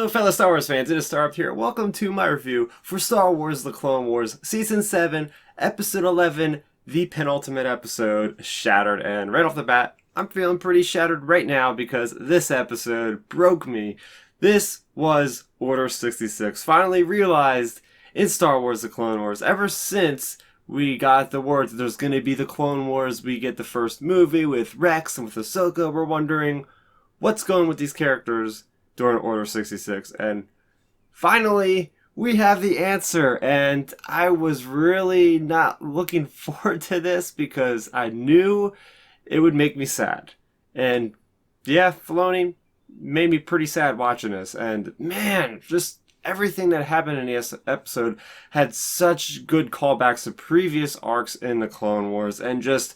Hello, fellow Star Wars fans. It is Starrapter here. Welcome to my review for Star Wars The Clone Wars Season 7, Episode 11, the penultimate episode, Shattered. And right off the bat, I'm feeling pretty shattered right now because this episode broke me. This was Order 66. Finally realized in Star Wars The Clone Wars, ever since we got the word that there's going to be the Clone Wars, we get the first movie with Rex and with Ahsoka, we're wondering what's going with these characters during Order 66, and finally we have the answer. And I was really not looking forward to this because I knew it would make me sad. And yeah, Filoni made me pretty sad watching this, and man, just everything that happened in this episode had such good callbacks to previous arcs in the Clone Wars, and just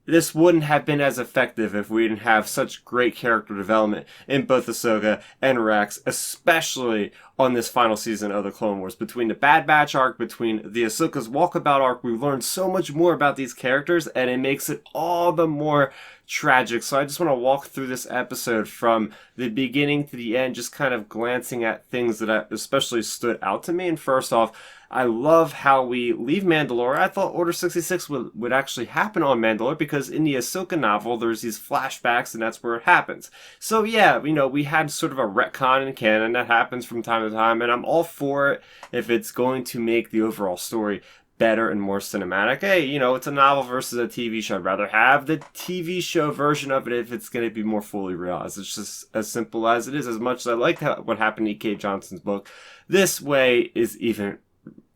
this wouldn't have been as effective if we didn't have such great character development in both Ahsoka and Rex, especially on this final season of the Clone Wars. Between the Bad Batch arc, between the Ahsoka's Walkabout arc, we've learned so much more about these characters, and it makes it all the more tragic. So I just want to walk through this episode from the beginning to the end, just kind of glancing at things that especially stood out to me. And first off, I love how we leave Mandalore. I thought Order 66 would actually happen on Mandalore because in the Ahsoka novel, there's these flashbacks and that's where it happens. So yeah, we had sort of a retcon in canon that happens from time to time, and I'm all for it if it's going to make the overall story better and more cinematic. Hey, it's a novel versus a TV show. I'd rather have the TV show version of it if it's going to be more fully realized. It's just as simple as it is. As much as I liked what happened in E.K. Johnson's book, this way is even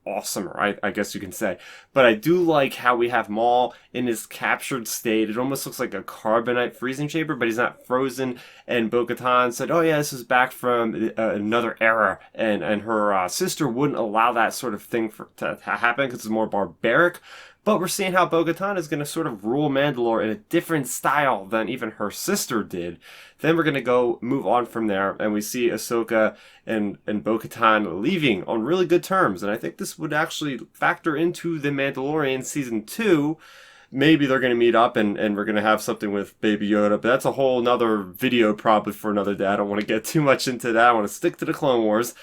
awesomer, I guess you can say. But I do like how we have Maul in his captured state. It almost looks like a carbonite freezing chamber, but he's not frozen. And Bo-Katan said, oh yeah, this is back from another era. And her sister wouldn't allow that sort of thing to happen because it's more barbaric. But we're seeing how Bo-Katan is going to sort of rule Mandalore in a different style than even her sister did. Then we're going to move on from there, and we see Ahsoka and Bo-Katan leaving on really good terms. And I think this would actually factor into The Mandalorian Season 2. Maybe they're going to meet up and we're going to have something with Baby Yoda, but that's a whole nother video probably for another day. I don't want to get too much into that. I want to stick to the Clone Wars.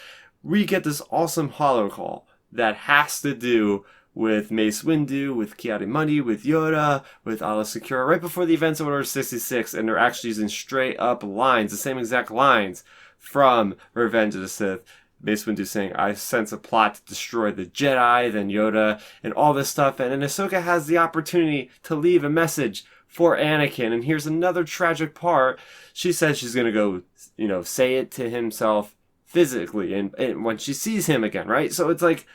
We get this awesome holo call that has to do with Mace Windu, with Ki-Adi-Mundi, with Yoda, with Ala Secura, right before the events of Order 66, and they're actually using straight up lines, the same exact lines from Revenge of the Sith. Mace Windu saying, I sense a plot to destroy the Jedi, then Yoda, and all this stuff, and then Ahsoka has the opportunity to leave a message for Anakin, and here's another tragic part. She says she's gonna go, say it to himself physically, and when she sees him again, right? So it's like,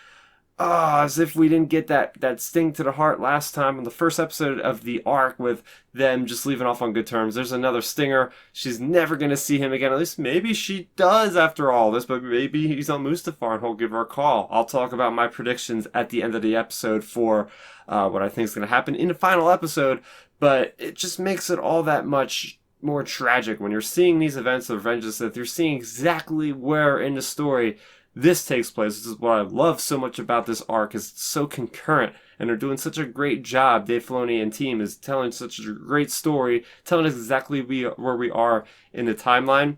as if we didn't get that sting to the heart last time in the first episode of the arc with them just leaving off on good terms. There's another stinger. She's never going to see him again. At least maybe she does after all this, but maybe he's on Mustafar and he'll give her a call. I'll talk about my predictions at the end of the episode for what I think is going to happen in the final episode, but it just makes it all that much more tragic. When you're seeing these events of Revenge of the Sith, you're seeing exactly where in the story this takes place. This is what I love so much about this arc, is it's so concurrent, and they're doing such a great job. Dave Filoni and team is telling such a great story, telling us exactly where we are in the timeline.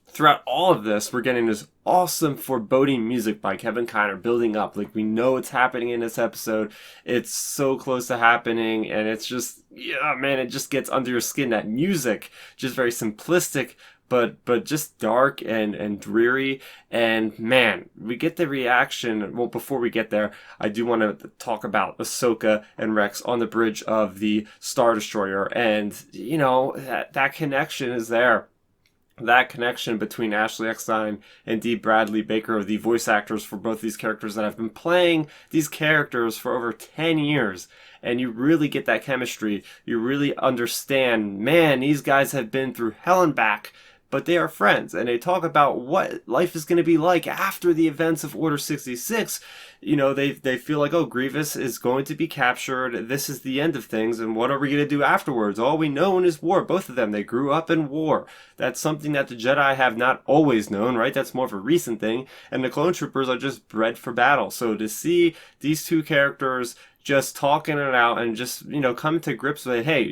Throughout all of this, we're getting this awesome foreboding music by Kevin Kiner building up. Like, we know it's happening in this episode. It's so close to happening, and it's just, yeah, man, it just gets under your skin. That music, just very simplistic, but just dark and dreary. And man, we get the reaction. Well, before we get there, I do want to talk about Ahsoka and Rex on the bridge of the Star Destroyer, and that connection is there. That connection between Ashley Eckstein and Dee Bradley Baker, the voice actors for both these characters that have been playing these characters for over 10 years. And you really get that chemistry. You really understand, man, these guys have been through hell and back, but they are friends, and they talk about what life is going to be like after the events of Order 66. They feel like, oh, Grievous is going to be captured. This is the end of things, and what are we going to do afterwards? All we know is war. Both of them, they grew up in war. That's something that the Jedi have not always known, right? That's more of a recent thing, and the clone troopers are just bred for battle. So to see these two characters just talking it out and just, come to grips with, hey,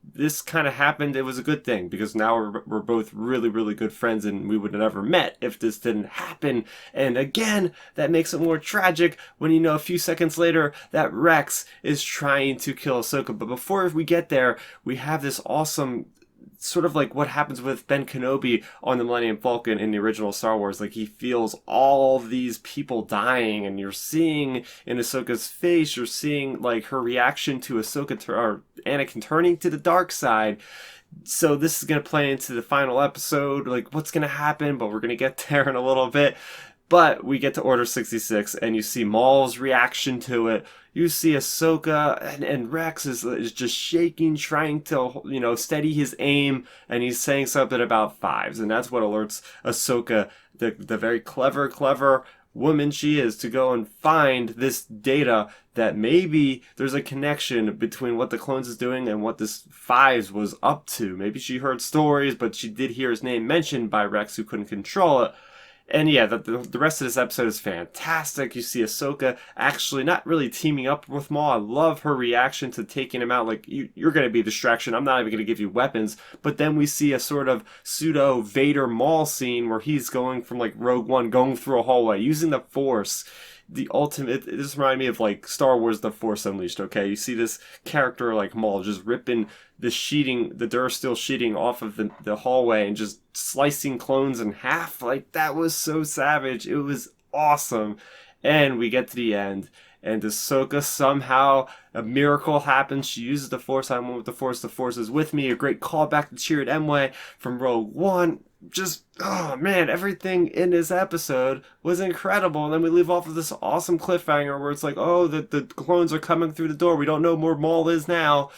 this kind of happened, it was a good thing, because now we're both really, really good friends, and we would have never met if this didn't happen. And again, that makes it more tragic when you know a few seconds later that Rex is trying to kill Ahsoka. But before we get there, we have this awesome sort of like what happens with Ben Kenobi on the Millennium Falcon in the original Star Wars. Like, he feels all these people dying, and you're seeing in Ahsoka's face, you're seeing like her reaction to or Anakin turning to the dark side. So this is going to play into the final episode, like what's going to happen, but we're going to get there in a little bit. But we get to Order 66, and you see Maul's reaction to it. You see Ahsoka, and Rex is just shaking, trying to, steady his aim, and he's saying something about fives, and that's what alerts Ahsoka, the very clever woman she is, to go and find this data that maybe there's a connection between what the clones is doing and what this Fives was up to. Maybe she heard stories, but she did hear his name mentioned by Rex, who couldn't control it. And yeah, the rest of this episode is fantastic. You see Ahsoka actually not really teaming up with Maul. I love her reaction to taking him out. Like, you're going to be a distraction. I'm not even going to give you weapons. But then we see a sort of pseudo Vader Maul scene where he's going from like Rogue One, going through a hallway, using the Force. The ultimate, it just reminded me of like Star Wars The Force Unleashed, okay? You see this character like Maul just ripping the sheeting, the Durasteel sheeting off of the hallway and just slicing clones in half. Like, that was so savage. It was awesome. And we get to the end, and Ahsoka somehow, a miracle happens. She uses the Force. I'm one with the Force. The Force is with me. A great callback to Chirrut Îmwe from Rogue One. Just, oh man, everything in this episode was incredible. And then we leave off with this awesome cliffhanger where it's like, oh, the clones are coming through the door. We don't know where Maul is now.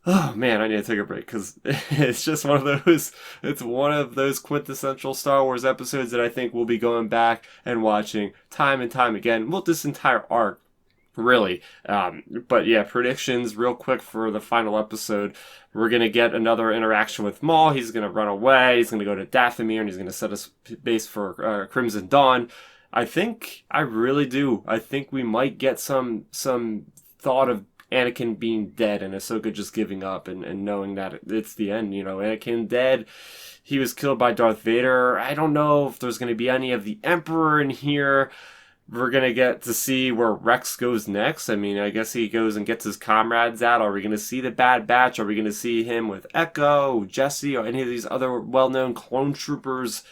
Oh man, I need to take a break, because it's just one of those quintessential Star Wars episodes that I think we'll be going back and watching time and time again. Well, this entire arc, really. But yeah, predictions real quick for the final episode. We're going to get another interaction with Maul. He's going to run away. He's going to go to Dathomir, and he's going to set us base for Crimson Dawn. I really do. I think we might get some thought of Anakin being dead and Ahsoka just giving up and knowing that it's the end. Anakin dead. He was killed by Darth Vader. I don't know if there's going to be any of the Emperor in here. We're going to get to see where Rex goes next. I mean, I guess he goes and gets his comrades out. Are we going to see the Bad Batch? Are we going to see him with Echo, Jesse, or any of these other well-known clone troopers?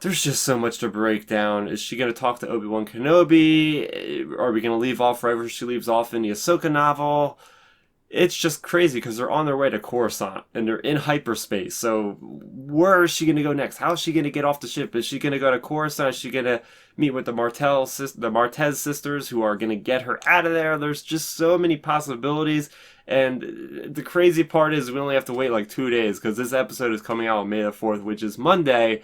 There's just so much to break down. Is she going to talk to Obi-Wan Kenobi? Are we going to leave off right where she leaves off in the Ahsoka novel? It's just crazy, because they're on their way to Coruscant, and they're in hyperspace. So where is she going to go next? How is she going to get off the ship? Is she going to go to Coruscant? Is she going to meet with the Martez sisters, who are going to get her out of there? There's just so many possibilities. And the crazy part is we only have to wait like 2 days, because this episode is coming out on May the 4th, which is Monday.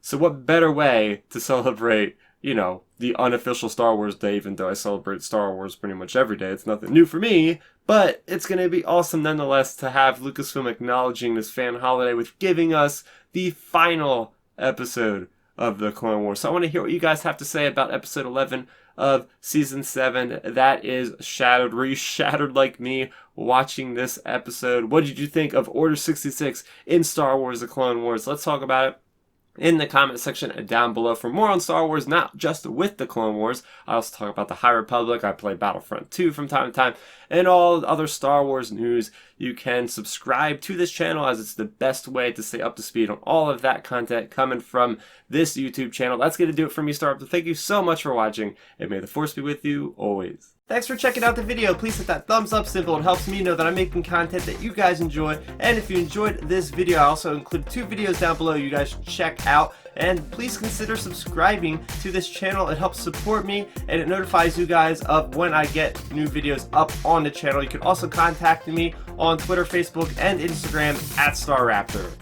So what better way to celebrate, the unofficial Star Wars Day, even though I celebrate Star Wars pretty much every day. It's nothing new for me, but it's going to be awesome nonetheless to have Lucasfilm acknowledging this fan holiday with giving us the final episode of the Clone Wars. So I want to hear what you guys have to say about episode 11 of season 7. That is Shattered. Were you shattered like me watching this episode? What did you think of Order 66 in Star Wars The Clone Wars? Let's talk about it in the comment section down below. For more on Star Wars, not just with the Clone Wars, I also talk about the High Republic. I play Battlefront 2 from time to time, and all other Star Wars news. You can subscribe to this channel, as it's the best way to stay up to speed on all of that content coming from this YouTube channel. That's going to do it for me, Starrapter. Thank you so much for watching, and may the Force be with you always. Thanks for checking out the video. Please hit that thumbs up symbol. It helps me know that I'm making content that you guys enjoy. And if you enjoyed this video, I also include 2 videos down below you guys should check out. And please consider subscribing to this channel. It helps support me, and it notifies you guys of when I get new videos up on the channel. You can also contact me on Twitter, Facebook, and Instagram at Starrapter.